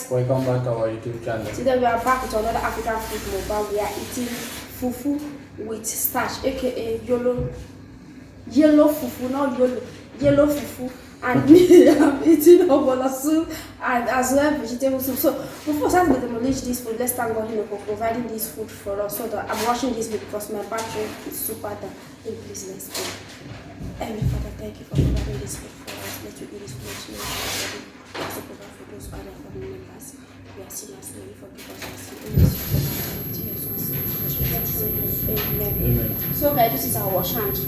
guys, welcome back to our YouTube channel. today we are back with another African food mukbang. We are eating fufu with starch, aka yellow fufu, not yellow fufu. And me, I'm eating Ogbono soup and as well vegetable soup. So before starting to demolish this food, let's thank God, for providing this food for us. So that I'm watching this video because my battery is super down. Please let's go. Heavenly Father, thank you for providing this food for us. Let you eat this food. Also provide for those other family members. We are sinners, may you forgive us our sins. Amen. So guys, this is our wash hand.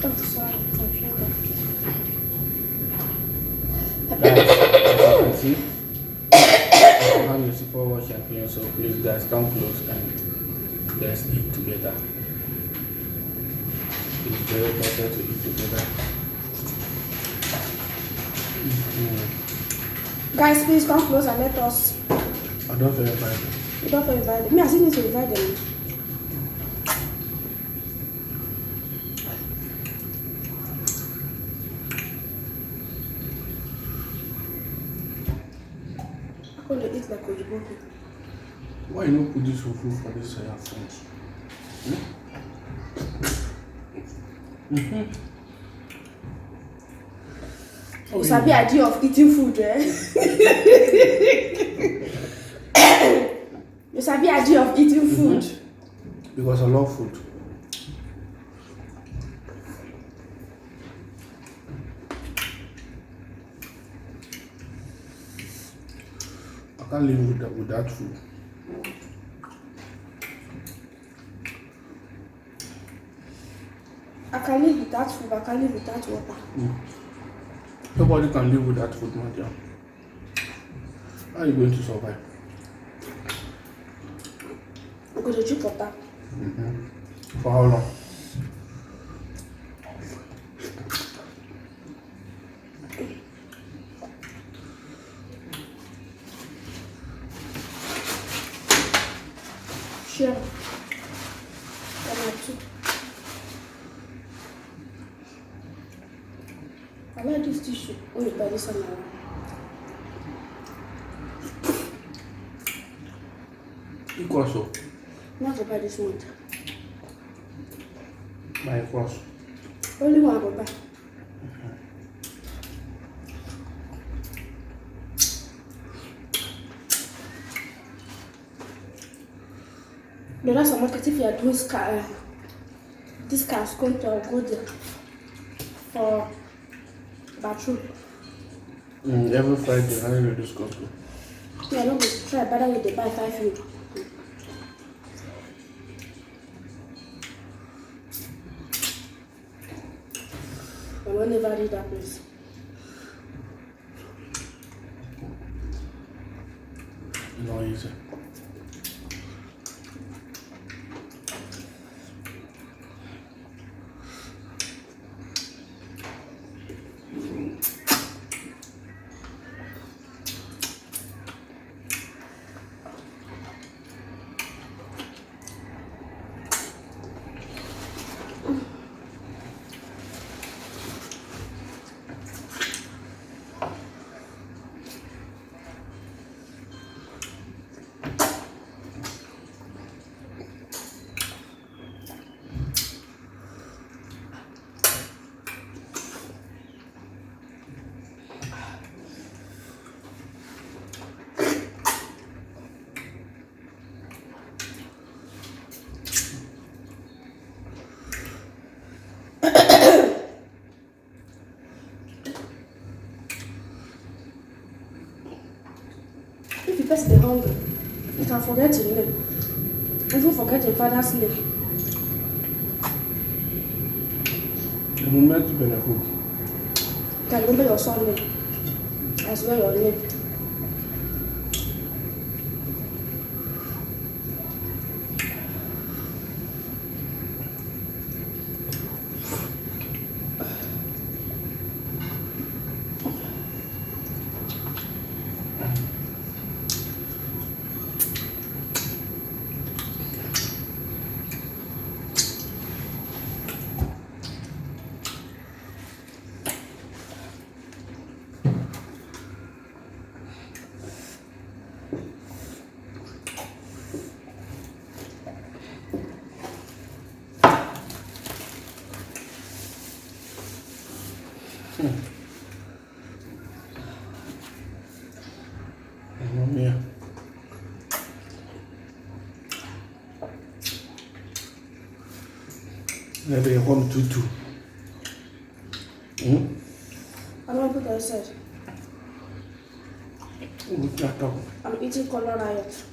Oh, sorry, confused. Guys, as you can see, our hand is super wash and clean, so please guys come close and let's eat together. It's very better to eat together. Guys, please come close and let us. I don't feel invited. You don't feel invited. Me, I still need to invite them. I'm going to eat like Ogbono. Why you not put this fufu for this food? You sabi idea of eating food, eh? You sabi idea of eating food. Because I love food. I can't live with that food. I can live without food, I can live without water. Nobody can live with that food, my dear. How are you going to survive? I'm going to drink water. For how long? Sure. I like this tissue. Oh, you buy this one now. Equal so. Not to buy this month. My cross. Only one I go buy. No, that's a market if you are doing this car is going to go there for bathroom. Every Friday, I need to discuss. Yeah, I don't try better with the buy 5 euro. I will never read that place. No easy. If you person is hungry, you can forget your name. Even forget your father's name. The moment you benefit. You can remember your son's name as well your name. Maybe you want to. I don't put that aside. I'm eating color riot.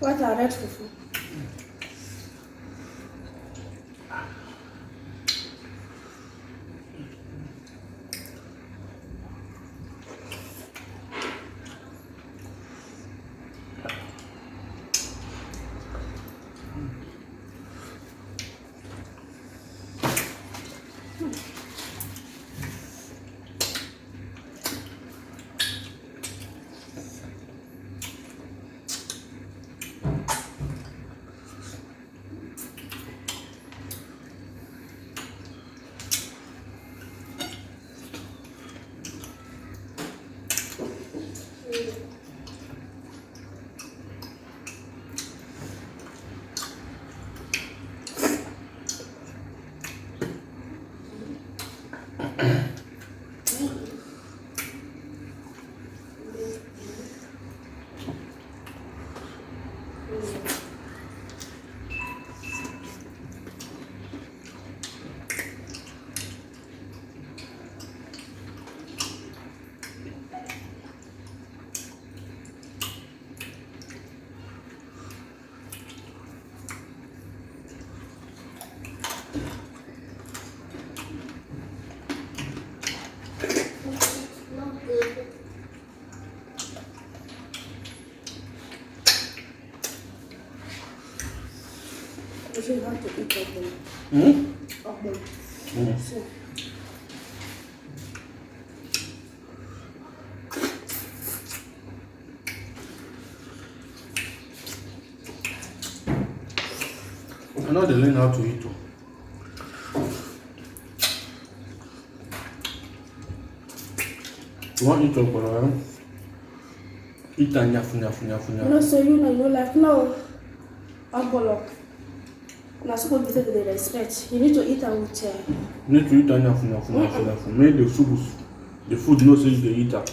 What are red fufu? You should have to eat Ogbono. Ogbono. So. I know they learn how to eat too. You want to eat Ogbono? Eat and nyafu. No, so you know, like, no. Ogbono. Now, supposed to be the respect. You need to eat and with You need to eat and nyafu. Make the soup, the food no say you eat that.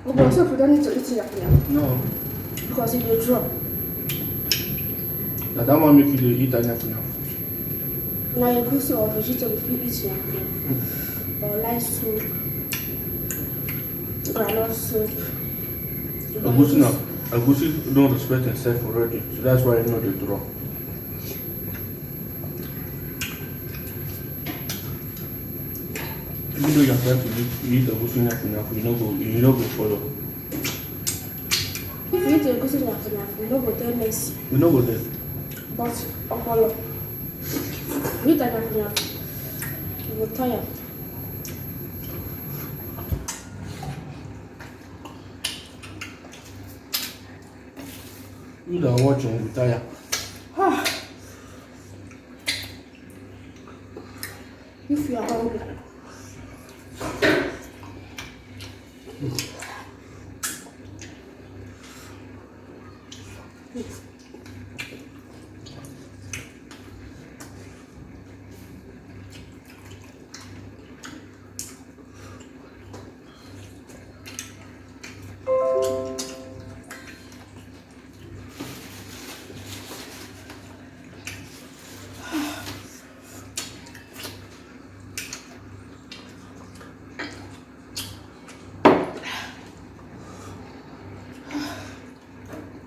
Ogbono, so you don't need to eat it now. No. Because it will drop. Now that one make you eat and nyafu. Now you go to a vegetable if you eat it. Or light soup. Granite soup. Agusi don't respect himself already, so that's why you know they draw. Even though you're trying to eat Agusi nyafu, you don't go follow. If you eat Agusi nyafu, you don't go there next. You don't go there. But Ogbono, you eat nyafu, you will tire. You that watch and retire. If you are hungry.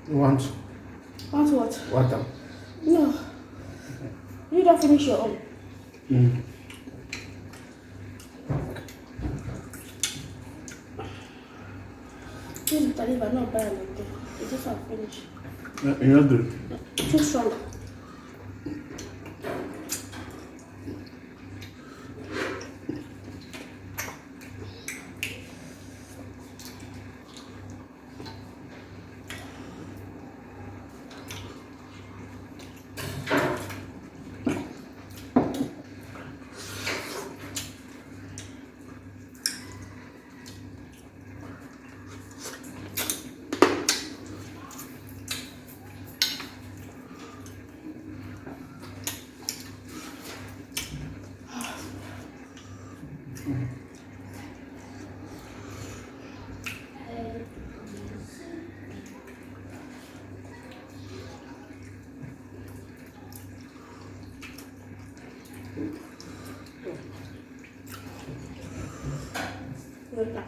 You want what? water? No. You don't finish your own. This is the liver, not bad like that. It's just not finished. You're not good. Too strong. Okay.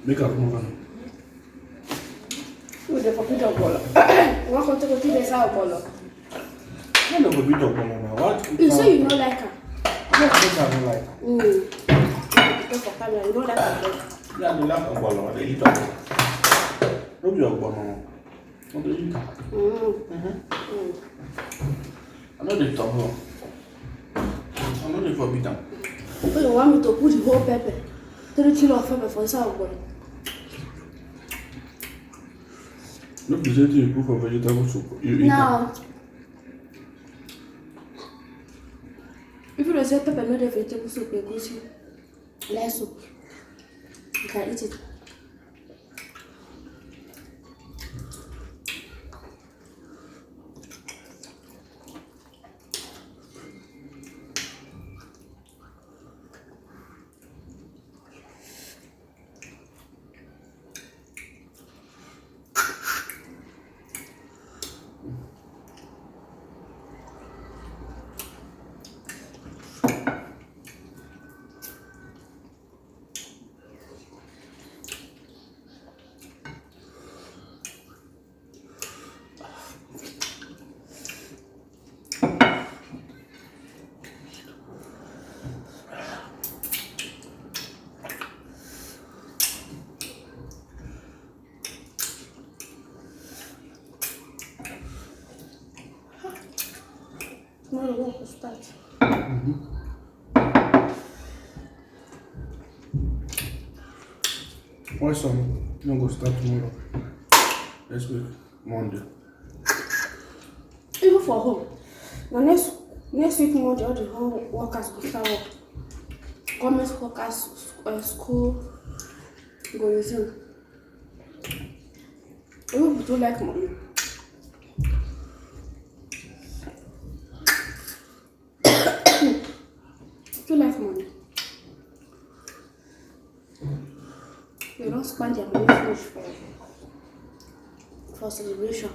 Make up more. With the pocket of Ogbono. Welcome to the TV Ogbono. I don't know bit of Ogbono. What? You say you don't like her. Yes, I don't like. Because for camera, you don't like her. Yeah, they like Ogbono. They eat Ogbono. Don't be Ogbono. What do you eat? I know they talk wrong. I know they forbid them. So you want me to put the whole pepper, 3 kilos of pepper for inside Ogbono? Look, the same thing you put for vegetable soup. You eat Now, if you don't say pepper, not the vegetable soup, you go see less soup. You can eat it. Tomorrow work will start. Why some? You don't go start tomorrow. Next week, Monday. Even for home. Now next week Monday, all the home workers will start work. Government workers, school go resume. Even if you don't like money. You like money. You don't spend your money finish for celebration.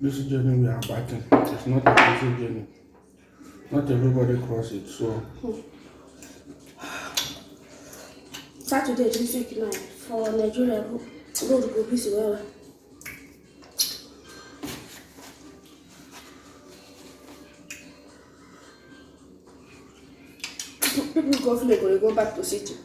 This journey we are battling. It's not a easy journey. Not everybody cross it, so. Saturday this week now for Nigeria road go busy well. People go village or they go back to city.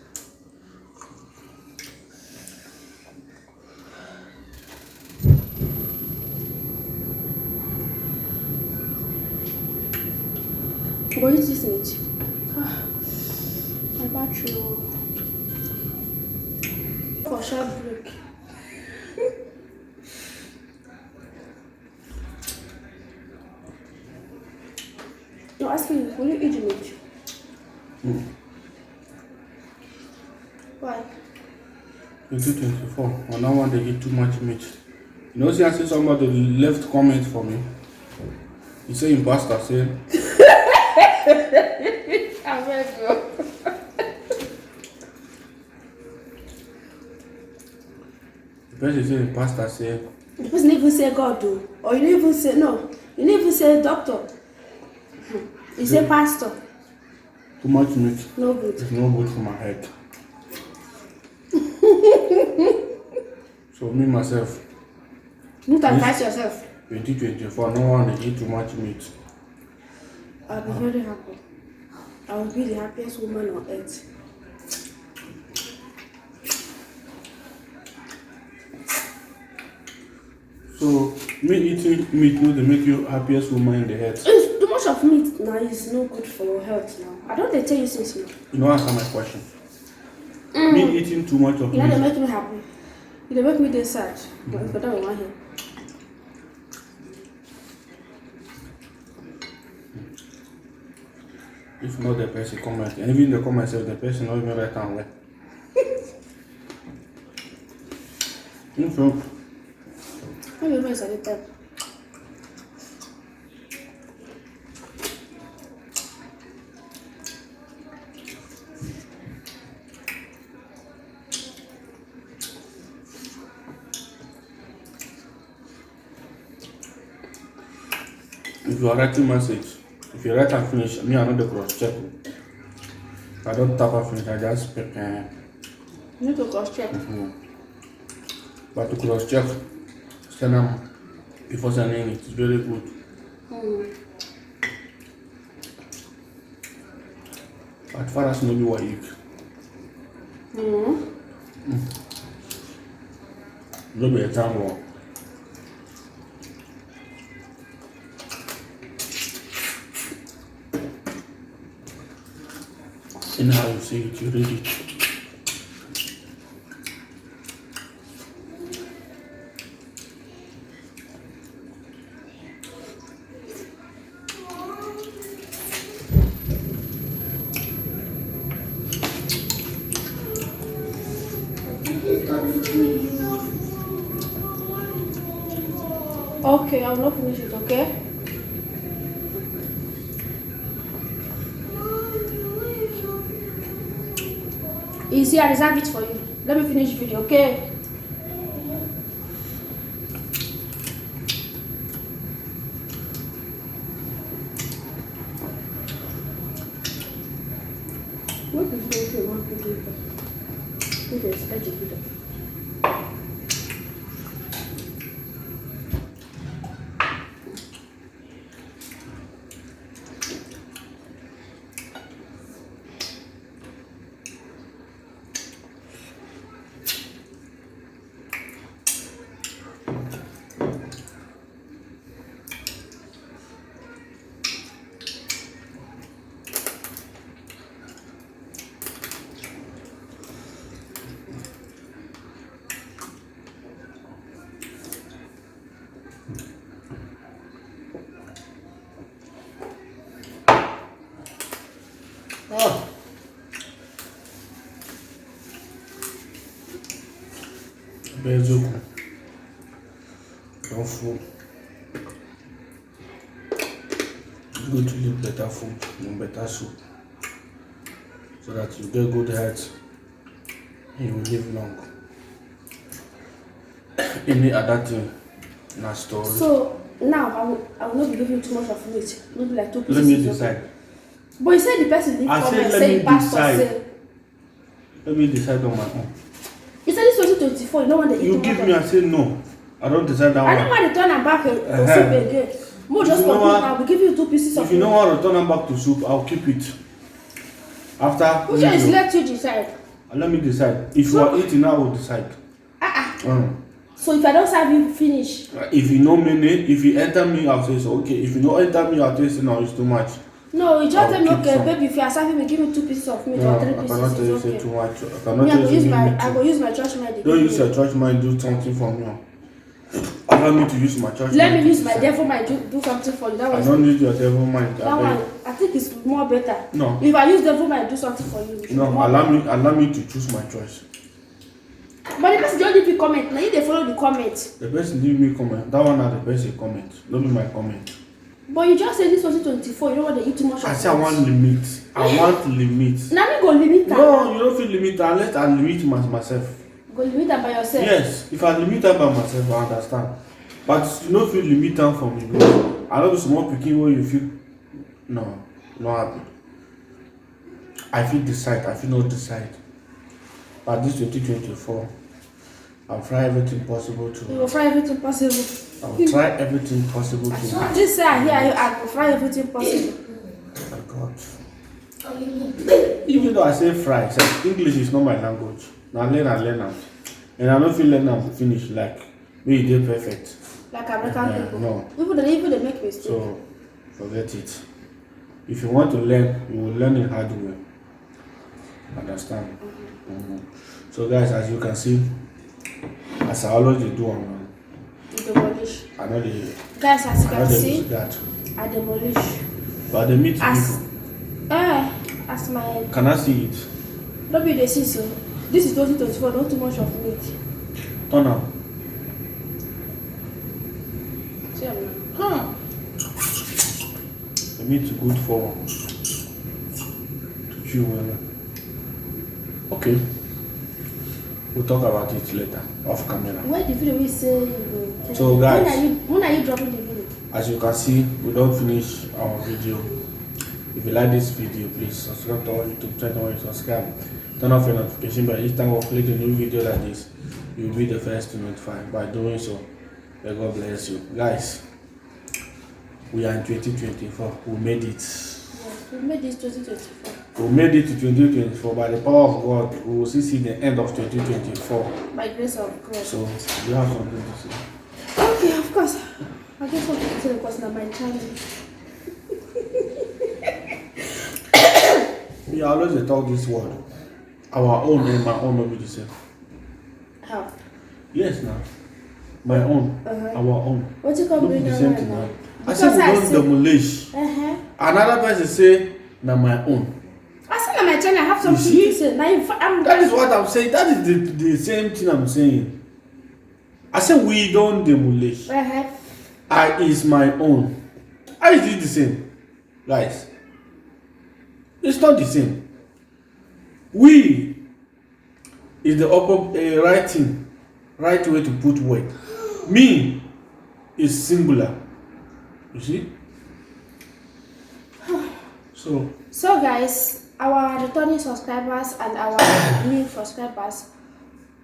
What is this meat? My battery. For short break. No, asking you, will you eat the meat? Why? 2024. On that one, they eat too much meat. You know, see, I see somebody left comment for me. He said in pasta, say, I'm very good. the person said in pasta, say, The person even say God though, or you didn't even say no. You didn't even say doctor. You say pastor. too much meat. No good. It's no good for my head. So me myself, You can advise yourself. 2024, no one they eat too much meat. I'll be very happy. I will be the happiest woman on earth. So me eating meat no they make you happiest woman in the head. It's too much of meat now is no good for your health now. I don't they tell you since now. You know answer my question. Me eating too much of You know they meat. make me happy. They make me dey sad. But it's better than one here. If not the person comment, and even the comment says the person not even right and well. So How you know it's at the time? if you are writing message, if you write and finish, me I know the cross check. I don't tap and finish, I just speak. You need to cross check. But to cross check, send them before sending it. It's very good. As far as no be what you no be a time war. In how you say it, you read it. Okay, I will not finish it, okay? You see, I reserve it for you. Let me finish the video, okay? What is this you want to do? It is educated. Ah. Bezoku. Don't fool. It's good to eat better food and better soup so that you get good health and you will live long. Any other thing in a story. So now I will not be giving you too much of meat. Maybe like 2 pieces. Let me decide. But you said the person didn't I come said and let say me pastor decide. say. Let me decide on my own. You said it's 2024, you know when they You give me and say no. I don't decide that I know one. why they turn them back and Uh-huh. soup again. More just You know complete what? now. We give you 2 pieces of If you know meat. how to return them back to soup, I'll keep it. After Which one is video. let you decide? Let me decide. If you are eating, I will decide. So if I don't serve you, finish. If you know me, if you enter me, I'll say so. Okay. If you don't enter me, I'll say no, it's too much. No, you just I'll tell me, keep okay, some. baby, if you are serving me, give me 2 pieces of meat No, or 3 I cannot pieces. tell you It's say okay. too much. I Me, cannot I tell go you use say my me I too. go use my church mind. Don't use your church mind, do something for me. Allow me to use my church Let mind. me use my devil mind do something for you. That I was don't need your devil mind. that one. I think think it's more better. No. If I use the phone, I do something for you. No, allow me to choose my choice. But the person don't leave you comment. Now you they follow the comment. The person leave me comment. That one are the person comment. Don't be my comment. But you just said this was 24. You don't want to eat too much. I say I want limit. I want limit. Now me go limit that. No, you don't feel limit unless I limit myself. Go limit that by yourself. Yes, if I limit that by myself, I understand. But you don't feel limit down for me because I know the small picking where you feel no, not happy. I feel decide, I feel not decide. But this 2024, I'll try everything possible to. You will try everything possible. I will try everything possible to. Just say I hear you. I will try everything possible. Oh God. Even though I say fry, English is not my language. Now learn now. And I don't feel learn now finish like we did perfect. Like American people. No. Even they make mistakes. So forget it. If you want to learn, you will learn it hard way. Understand? So guys, as you can see, as I always do on demolish. I know the guys, as you can see, that. I demolish. But the meat as people. As my Can I see it? Don't be the see so. This is 2024, not too much of meat. Turn up. The meat is good for to chew well. Okay. We'll talk about it later off camera. Where the video we say you go? So guys, when are you dropping the video? As you can see, we don't finish our video. If you like this video, please subscribe to our YouTube channel. Subscribe, turn off your notification bell. Each time we upload a new video like this, you'll be the first to notify. By doing so, may God bless you, guys. We are in 2024. We made it. Yes, we made this 2024. We made it to 2024. By the power of God, we will see the end of 2024. By grace of God. So, you have something to say? Okay, of course. I guess what to say because now my channel. We always talk this word. Our own and my own will be the same. How? Yes, now. My own. Our own. What you call bring the same thing now? I Because said we don't demolish. Another person say, now my own. I said on my channel I have something to say. Now that is what I'm saying. That is the same thing I'm saying. I said we don't demolish. I is my own. How is it the same? Guys. It's not the same. We is the upper right thing, right way to put word. Me is singular. You see? So guys, our returning subscribers and our new subscribers,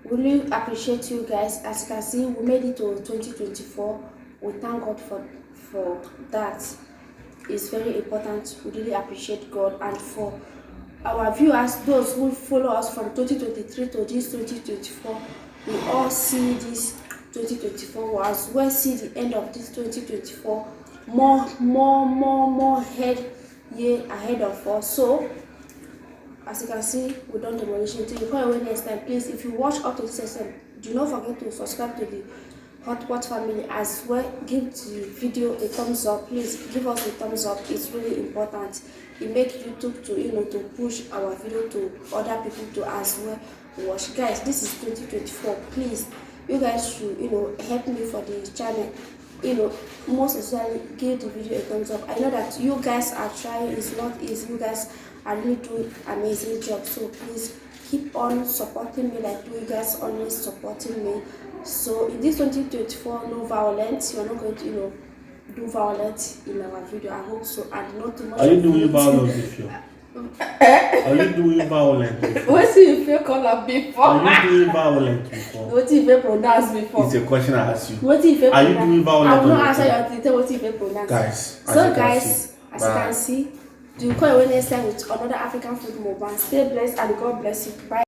really appreciate you guys. As you can see, we made it to 2024. We thank God for that. It's very important. We really appreciate God. And for our viewers, those who follow us from 2023 to this 2024, we all see this 2024 as well, see the end of this 2024 more year ahead of us. So as you can see, we done demolition. Till you call away next time, please, if you watch up to this session, do not forget to subscribe to the Hotpot family as well. Give the video a thumbs up. Please give us a thumbs up. It's really important. It makes YouTube to to push our video to other people to as well watch. Guys, this is 2024. Please, you guys should help me for the channel. Most especially give the video a thumbs up. I know that you guys are trying. It's not easy. You guys are really doing amazing job. So please keep on supporting me like you guys always supporting me. So in this 2024, no violence. You're not going to do violence in our video. I hope so. And not too much. Are you doing violence before? Are you doing violence before? What did you feel call up before? Are you doing violence before? What did you pronounce before? It's a question I ask you. What did you Are you doing violence? I will not answer your thing. What did you pronounce? Guys, so guys, as you can see, do call away next time with another African food mukbang. Stay blessed and God bless you. Bye.